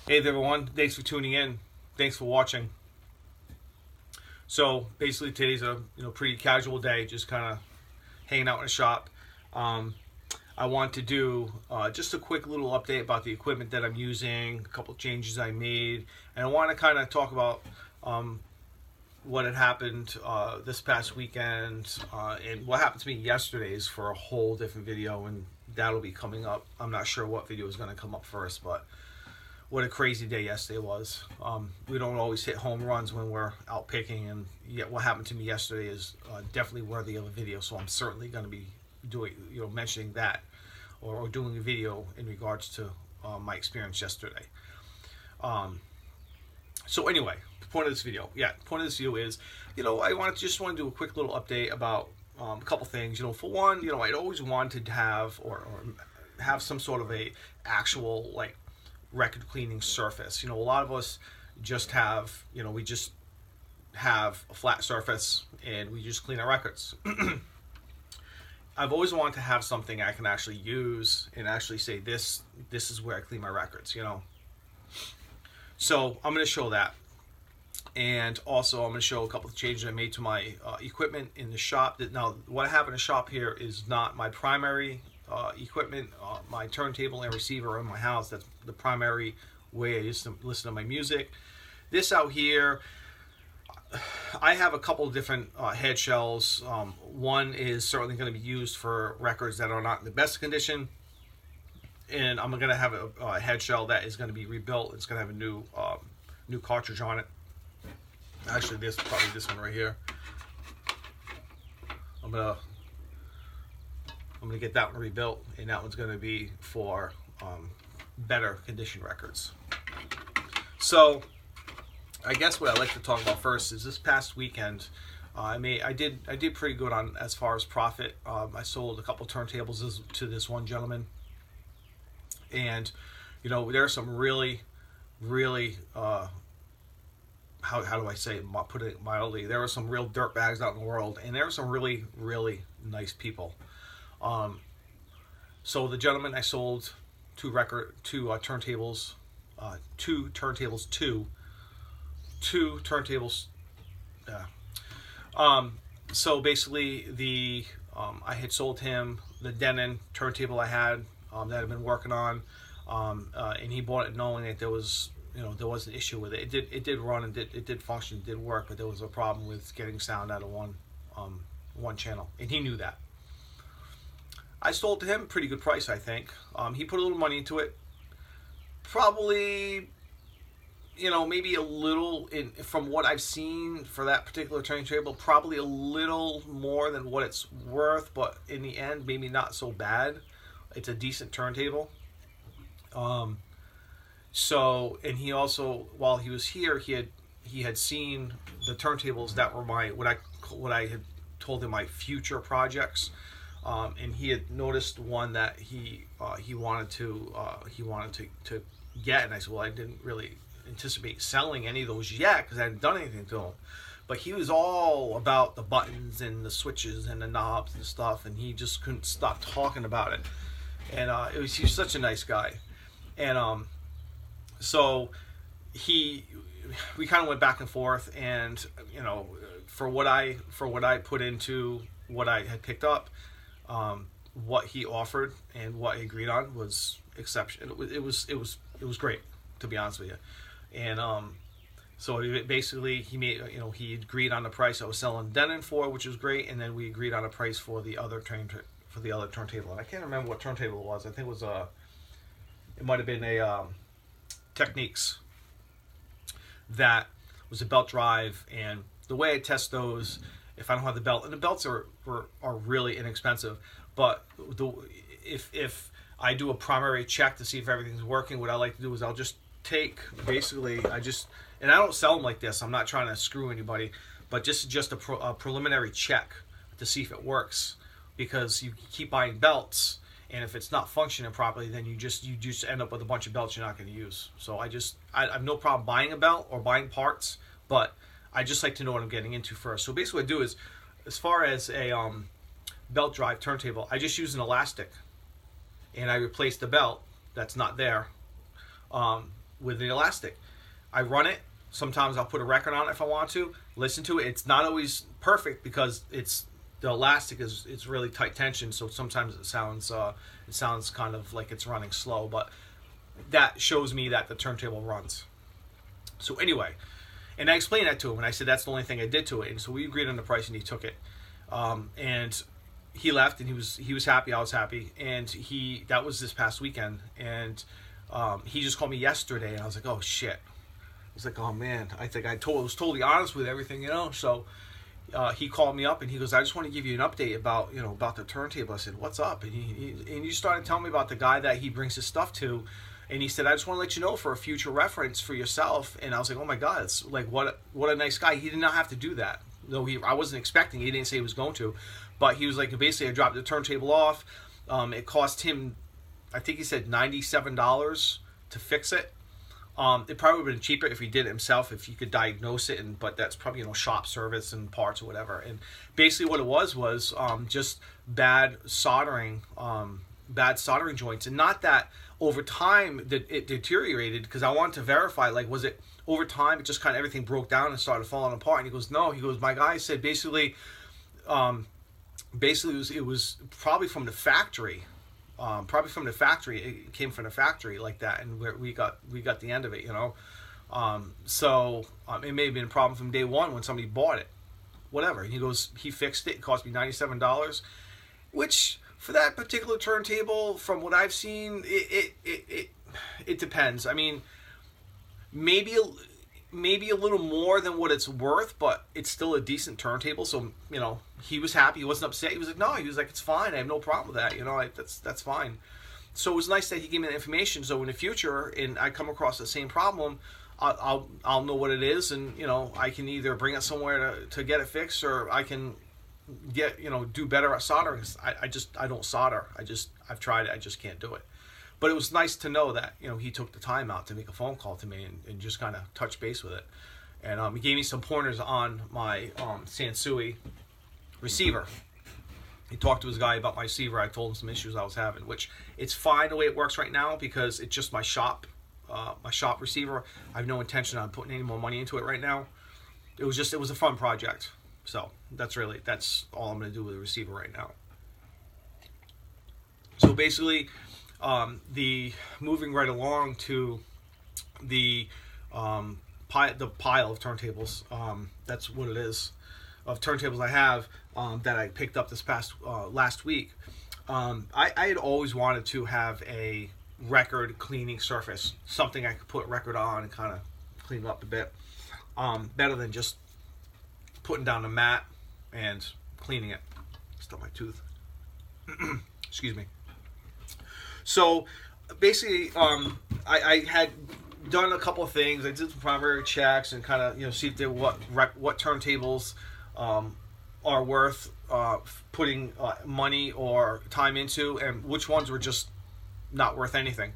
Hey there, everyone. Thanks for tuning in. Thanks for watching. So basically, today's a pretty casual day, just kind of hanging out in a shop. I want to do just a quick little update about the equipment that I'm using, a couple of changes I made, and I want to kind of talk about what had happened this past weekend and what happened to me yesterday is for a whole different video, and that'll be coming up. I'm not sure what video is going to come up first, but what a crazy day yesterday was. We don't always hit home runs when we're out picking, and yet what happened to me yesterday is definitely worthy of a video. So I'm certainly going to be doing, mentioning that, or doing a video in regards to my experience yesterday. So anyway, the point of this video, is, I just want to do a quick little update about a couple things. For one, I'd always wanted to have or have some sort of a actual record cleaning surface. A lot of us just have, we just have a flat surface and we just clean our records. I've always wanted to have something I can actually use and actually say this is where I clean my records, So I'm going to show that. And also I'm going to show a couple of changes I made to my equipment in the shop. Now, what I have in the shop here is not my primary equipment. My turntable and receiver are in my house. That's the primary way I used to listen to my music. This out here, I have a couple of different head shells. One is certainly going to be used for records that are not in the best condition, and I'm going to have a head shell that is going to be rebuilt. It's going to have a new cartridge on it. Actually, probably this one right here. I'm gonna get that one rebuilt, and that one's going to be for better condition records. So I guess what I'd like to talk about first is this past weekend. I did pretty good on as far as profit. I sold a couple turntables to this one gentleman, and there are some really how do I say it, put it mildly, there are some real dirt bags out in the world, and there are some really nice people. So the gentleman I sold two turntables so basically I had sold him the Denon turntable I had that I've been working on, and he bought it knowing that there was an issue with it. It did run and it did function, it did work, but there was a problem with getting sound out of one channel, and he knew that. I sold to him pretty good price, I think. He put a little money into it. Probably, maybe a little, from what I've seen for that particular turntable, probably a little more than what it's worth, but in the end, maybe not so bad. It's a decent turntable. So, and he also, while he was here, he had seen the turntables that were what I had told him my future projects. And he had noticed one that he wanted to get, and I said, well, I didn't really anticipate selling any of those yet because I hadn't done anything to them. But he was all about the buttons and the switches and the knobs and stuff, and he just couldn't stop talking about it. And he was such a nice guy, and so we kind of went back and forth, and for what I put into what I had picked up. What he offered and what he agreed on was exceptional. It was great, to be honest with you. And so basically he made, he agreed on the price I was selling Denon for, which was great, and then we agreed on a price for the other turntable. And I can't remember what turntable it was. I think it was it might have been a Techniques. That was a belt drive, and the way I test those, if I don't have the belt, and the belts are really inexpensive, but if I do a primary check to see if everything's working, what I like to do is I'll just take, basically, and I don't sell them like this, I'm not trying to screw anybody, but just a preliminary check to see if it works, because you keep buying belts, and if it's not functioning properly, then you just end up with a bunch of belts you're not going to use. So I have no problem buying a belt or buying parts, but I just like to know what I'm getting into first. So basically what I do is, as far as a belt drive turntable, I just use an elastic, and I replace the belt that's not there. with the elastic. I run it. Sometimes I'll put a record on it if I want to listen to it. It's not always perfect because the elastic is it's really tight tension, so sometimes it sounds kind of like it's running slow, but that shows me that the turntable runs. So anyway, and I explained that to him, and I said that's the only thing I did to it, and so we agreed on the price, and he took it, and he left, and he was happy, I was happy, and that was this past weekend, and he just called me yesterday, and I was like, oh shit. I was like, oh man, I think I was totally honest with everything, so he called me up, and he goes, I just want to give you an update about the turntable. I said, what's up? And he started telling me about the guy that he brings his stuff to, and he said, I just want to let you know for a future reference for yourself. And I was like, oh my God, it's like what a nice guy. He did not have to do that. No, I wasn't expecting. He didn't say he was going to, but he was like, basically, I dropped the turntable off. It cost him, I think he said $97 to fix it. It probably would have been cheaper if he did it himself, if he could diagnose it, but that's probably shop service and parts or whatever. And basically, what it was just bad soldering joints, and not that over time that it deteriorated, because I wanted to verify, like, was it over time it just kind of everything broke down and started falling apart? And he goes, no. He goes, my guy said basically it was probably from the factory. It came from the factory like that, and we got the end of it, So it may have been a problem from day one when somebody bought it, whatever. And he goes, he fixed it. It cost me $97, which for that particular turntable, from what I've seen, it depends. I mean, maybe a little more than what it's worth, but it's still a decent turntable. So he was happy. He wasn't upset. He was like, no. He was like, it's fine. I have no problem with that. That's fine. So it was nice that he gave me the information. So in the future, and I come across the same problem, I'll know what it is, and I can either bring it somewhere to get it fixed, or I can do better at soldering. I don't solder. I've tried it. I just can't do it. But it was nice to know that he took the time out to make a phone call to me and just kind of touch base with it. And he gave me some pointers on my Sansui receiver. He talked to his guy about my receiver. I told him some issues I was having, which it's fine the way it works right now because it's just my shop receiver. I have no intention on putting any more money into it right now. It was a fun project. So that's all I'm going to do with the receiver right now. So basically, the moving right along to the pile of turntables. That's what it is, of turntables I have that I picked up this past last week. I had always wanted to have a record cleaning surface, something I could put record on and kind of clean it up a bit, better than just putting down a mat and cleaning it. Stuck my tooth. Excuse me. So basically, I had done a couple of things. I did some primary checks and kind of see if there what turntables are worth putting money or time into, and which ones were just not worth anything.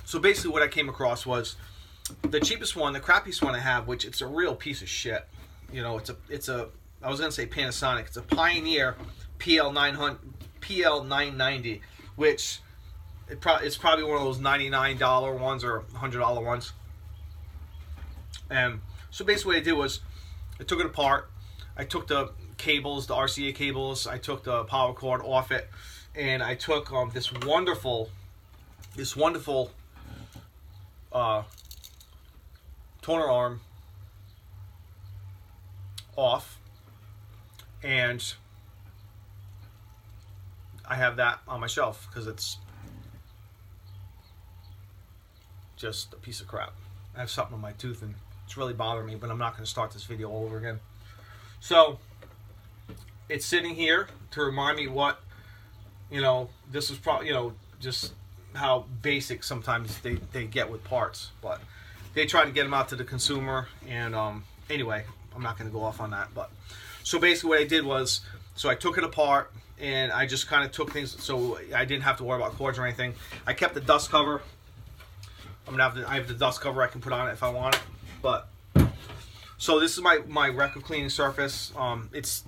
So basically, what I came across was the cheapest one, the crappiest one I have, which it's a real piece of shit. It's a I was gonna say Panasonic. It's a Pioneer PL990, which it's probably one of those $99 ones or $100 ones. And so basically what I did was I took it apart. I took the cables, the RCA cables. I took the power cord off it, and I took this wonderful toner arm off, and I have that on my shelf because it's just a piece of crap. I have something on my tooth and it's really bothering me, but I'm not going to start this video all over again. So it's sitting here to remind me what this is probably just how basic sometimes they get with parts, but they try to get them out to the consumer. And anyway, I'm not going to go off on that. But so basically what I did was, so I took it apart and I just kind of took things, so I didn't have to worry about cords or anything. I kept the dust cover. I have the dust cover I can put on it if I want it. But so this is my record cleaning surface. It's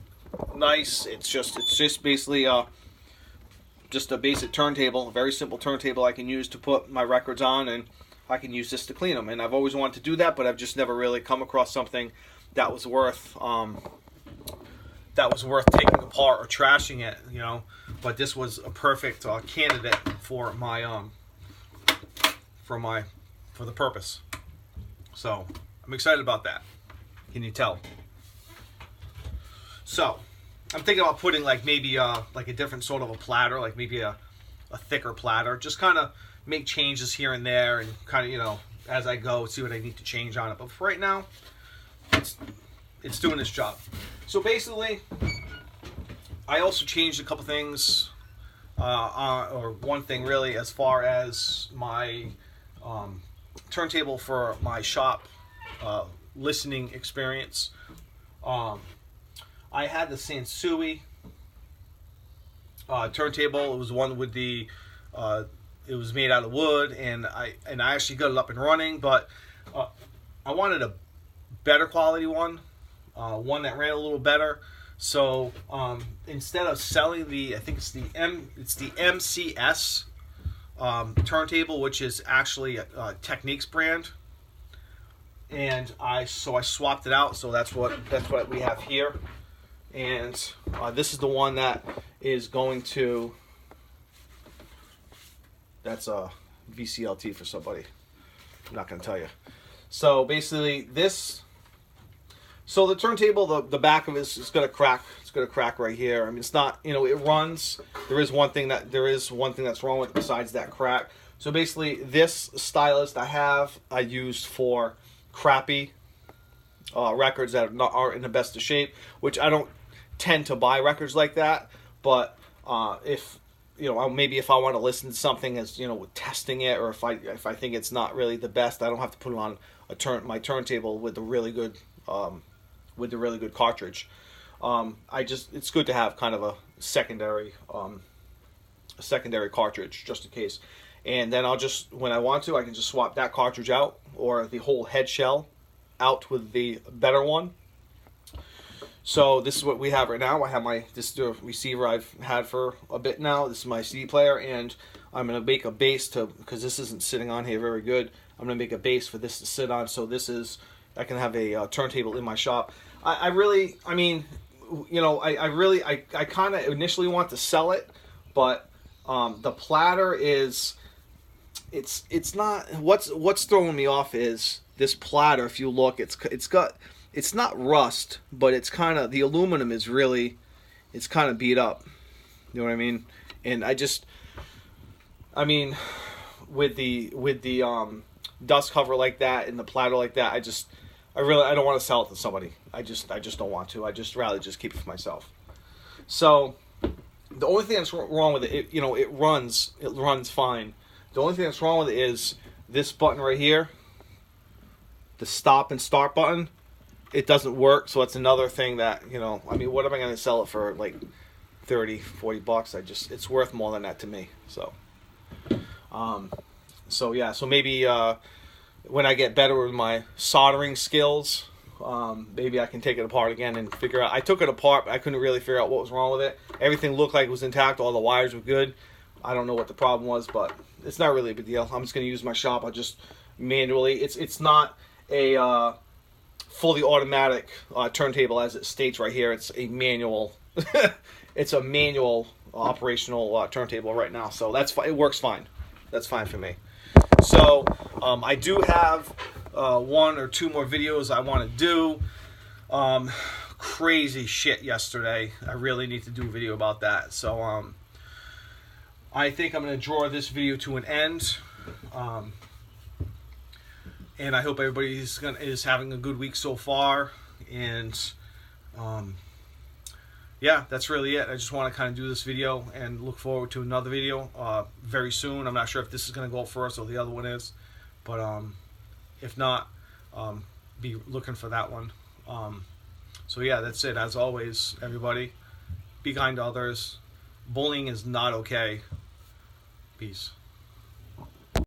nice. It's just basically just a basic turntable, a very simple turntable I can use to put my records on, and I can use this to clean them. And I've always wanted to do that, but I've just never really come across something that was worth taking apart or trashing it, you know. But this was a perfect candidate for my for the purpose. So I'm excited about that. Can you tell? So I'm thinking about putting like maybe like a different sort of a platter, like maybe a thicker platter. Just kind of make changes here and there, and kind of, you know, as I go, see what I need to change on it. But for right now, it's doing its job. So basically, I also changed a couple things, or one thing really, as far as my turntable for my shop listening experience. I had the Sansui turntable. It was one with the it was made out of wood, and I actually got it up and running, but I wanted a better quality one, one that ran a little better. So instead of selling the, I think it's the MCS turntable, which is actually a Techniques brand, and I swapped it out. So that's what we have here, and this is the one that is going to. That's a VCLT for somebody. I'm not going to tell you. So basically this. So the turntable, the back of it is going to crack. It's going to crack right here. I mean, it's not, you know, it runs. There is one thing that's wrong with it besides that crack. So basically, this stylus I used for crappy records that aren't in the best of shape, which I don't tend to buy records like that. But if you know, maybe if I want to listen to something as, you know, with testing it, or if I think it's not really the best, I don't have to put it on my turntable with the really good cartridge. It's good to have kind of a secondary cartridge just in case. And then I'll just, when I want to, I can just swap that cartridge out, or the whole head shell out with the better one. So this is what we have right now. This is the receiver I've had for a bit now. This is my CD player, and I'm going to make a base because this isn't sitting on here very good. I'm going to make a base for this to sit on. So I can have a turntable in my shop. I kind of initially want to sell it, but the platter is, it's not, what's throwing me off is this platter. If you look, it's not rust, but it's kind of, the aluminum is really, it's kind of beat up. You know what I mean? And with the dust cover like that and the platter like that, I don't want to sell it to somebody. I just don't want to. I just rather just keep it for myself. So the only thing that's wrong with it, it runs fine. The only thing that's wrong with it is this button right here, the stop and start button. It doesn't work, so that's another thing that, what am I going to sell it for, like $30-40? It's worth more than that to me. So so maybe when I get better with my soldering skills, maybe I can take it apart again and figure out. I took it apart, but I couldn't really figure out what was wrong with it. Everything looked like it was intact. All the wires were good. I don't know what the problem was, but it's not really a big deal. I'm just going to use my shop. I'll just manually. It's not a fully automatic turntable as it states right here. It's a manual. It's a manual operational turntable right now. So that's fine. It works fine. That's fine for me. So I do have 1 or 2 more videos I want to do. Crazy shit yesterday. I really need to do a video about that. So I think I'm going to draw this video to an end. And I hope everybody is having a good week so far. And yeah, that's really it. I just want to kind of do this video and look forward to another video very soon. I'm not sure if this is going to go first or the other one is, but if not, be looking for that one. So yeah, that's it. As always, everybody, be kind to others. Bullying is not okay. Peace.